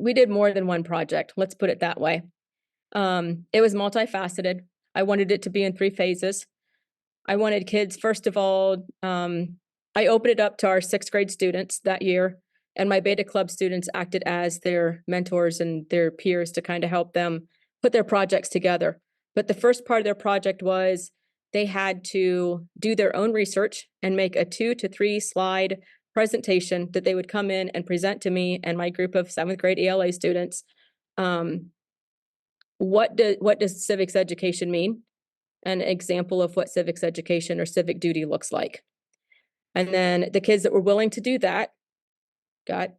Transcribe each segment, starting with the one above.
we did more than one project. Let's put it that way. It was multifaceted. I wanted it to be in 3 phases. I wanted kids, first of all, I opened it up to our 6th grade students that year, and my Beta Club students acted as their mentors and their peers to kind of help them put their projects together. But the first part of their project was they had to do their own research and make a 2 to 3 slide presentation that they would come in and present to me and my group of 7th grade ELA students. What does civics education mean? An example of what civics education or civic duty looks like. And then the kids that were willing to do that got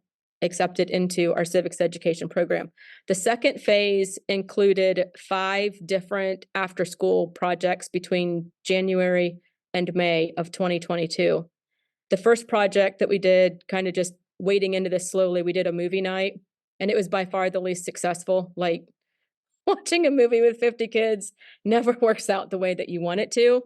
accepted into our civics education program. The second phase included 5 different after-school projects between January and May of 2022. The first project that we did, kind of just wading into this slowly, we did a movie night, and it was by far the least successful. Like, watching a movie with 50 kids never works out the way that you want it to.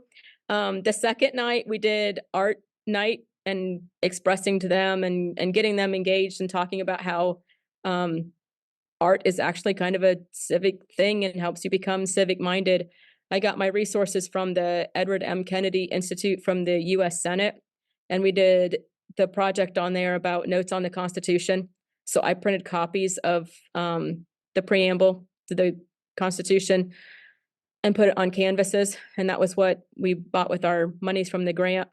The second night, we did art night and expressing to them and getting them engaged and talking about how art is actually kind of a civic thing and helps you become civic minded. I got my resources from the Edward M. Kennedy Institute from the US Senate, and we did the project on there about notes on the Constitution. So I printed copies of the preamble to the Constitution and put it on canvases. And that was what we bought with our monies from the grant.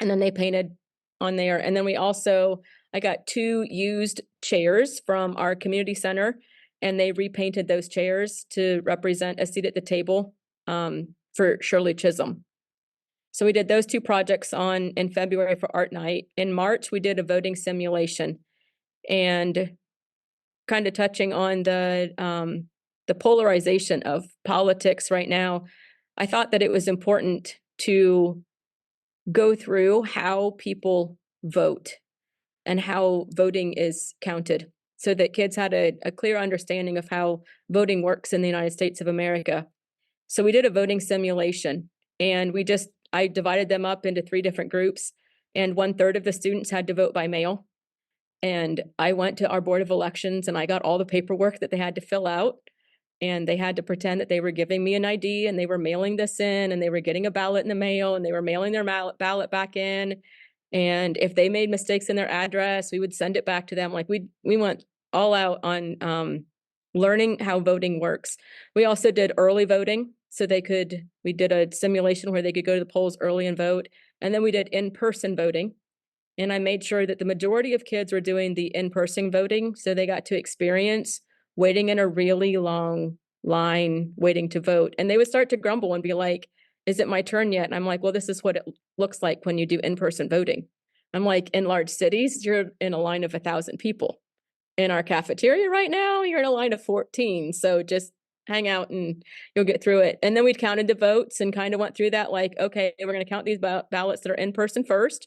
And then they painted on there. And then I got 2 used chairs from our community center, and they repainted those chairs to represent a seat at the table for Shirley Chisholm. So we did those 2 projects in February for art night. In March, we did a voting simulation, and kind of touching on the polarization of politics right now. I thought that it was important to go through how people vote and how voting is counted so that kids had a clear understanding of how voting works in the United States of America. So we did a voting simulation, and I divided them up into 3 different groups, and 1/3 of the students had to vote by mail. And I went to our Board of Elections and I got all the paperwork that they had to fill out, and they had to pretend that they were giving me an ID and they were mailing this in, and they were getting a ballot in the mail, and they were mailing their ballot back in. And if they made mistakes in their address, we would send it back to them. Like we went all out on learning how voting works. We also did early voting, so we did a simulation where they could go to the polls early and vote. And then we did in-person voting. And I made sure that the majority of kids were doing the in-person voting, so they got to experience waiting in a really long line waiting to vote. And they would start to grumble and be like, is it my turn yet? And I'm like, well, this is what it looks like when you do in-person voting. I'm like, in large cities, you're in a line of 1,000 people. In our cafeteria right now, you're in a line of 14. So just hang out and you'll get through it. And then we counted the votes and kind of went through that, like, okay, we're going to count these ballots that are in person first.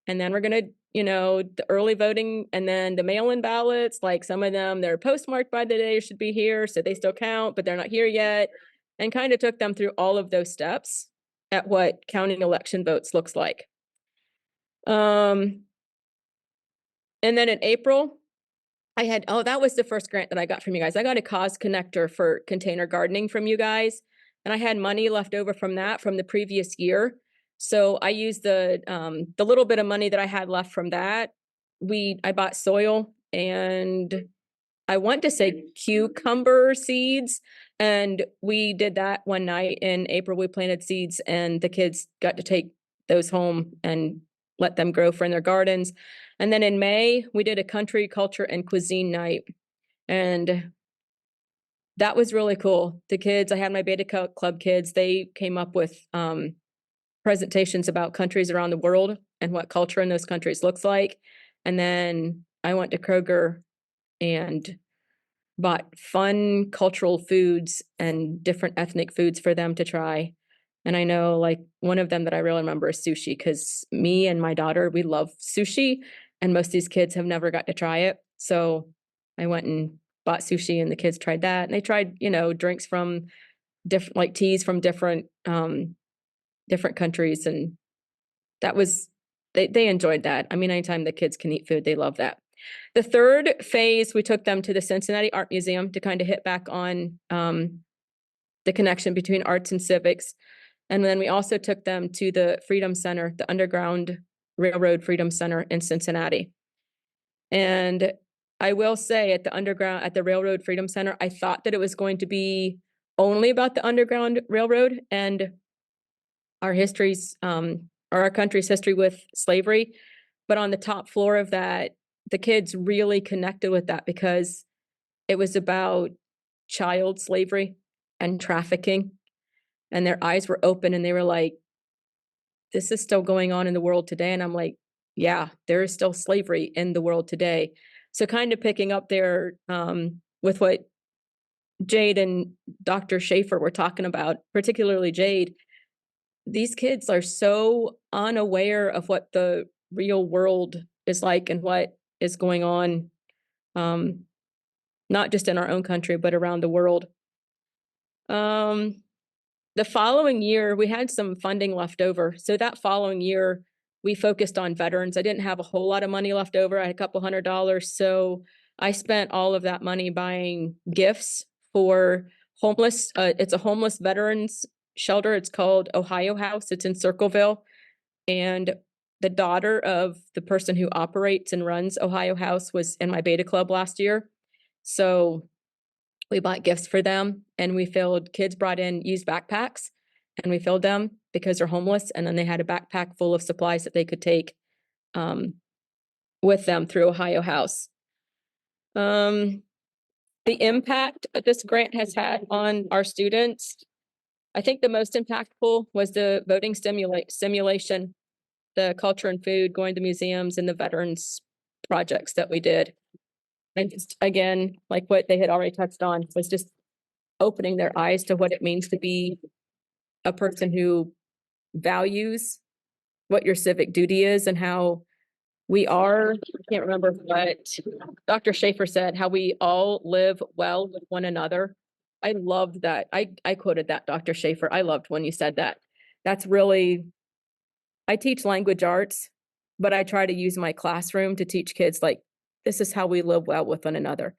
And then we're going to, the early voting and then the mail-in ballots, like some of them, they're postmarked by the day should be here. So they still count, but they're not here yet. And kind of took them through all of those steps at what counting election votes looks like. And then in April, that was the first grant that I got from you guys. I got a cause connector for container gardening from you guys. And I had money left over from that from the previous year. So I used the little bit of money that I had left from that. I bought soil, and I want to say cucumber seeds. And we did that one night in April. We planted seeds, and the kids got to take those home and let them grow in their gardens. And then in May, we did a country, culture, and cuisine night. And that was really cool. The kids, I had my Beta Club kids, they came up with presentations about countries around the world and what culture in those countries looks like. And then I went to Kroger and bought fun cultural foods and different ethnic foods for them to try. And I know, like, one of them that I really remember is sushi, because me and my daughter, we love sushi, and most of these kids have never got to try it. So I went and bought sushi, and the kids tried that. And they tried, drinks from different, like teas from different countries. And that was, they enjoyed that. I mean, anytime the kids can eat food, they love that. The third phase, we took them to the Cincinnati Art Museum to kind of hit back on the connection between arts and civics. And then we also took them to the Freedom Center, the Underground Railroad Freedom Center in Cincinnati. And I will say at the Railroad Freedom Center, I thought that it was going to be only about the Underground Railroad and our histories, or our country's history with slavery. But on the top floor of that, the kids really connected with that because it was about child slavery and trafficking. And their eyes were open and they were like, this is still going on in the world today. And I'm like, yeah, there is still slavery in the world today. So kind of picking up there with what Jade and Dr. Schaefer were talking about, particularly Jade, these kids are so unaware of what the real world is like and what is going on, not just in our own country, but around the world. The following year, we had some funding left over. So that following year, we focused on veterans. I didn't have a whole lot of money left over. I had a couple $100. So I spent all of that money buying gifts for homeless. It's a homeless veterans shelter. It's called Ohio House. It's in Circleville. And the daughter of the person who operates and runs Ohio House was in my beta club last year. So we bought gifts for them and kids brought in used backpacks and we filled them because they're homeless. And then they had a backpack full of supplies that they could take with them through Ohio House. The impact that this grant has had on our students, I think the most impactful was the voting simulation, the culture and food, going to museums, and the veterans projects that we did. And just, again, like what they had already touched on, was just opening their eyes to what it means to be a person who values what your civic duty is and how we are, I can't remember what Dr. Schaefer said, how we all live well with one another. I loved that. I quoted that, Dr. Schaefer. I loved when you said that. That's really, I teach language arts, but I try to use my classroom to teach kids like, this is how we live well with one another.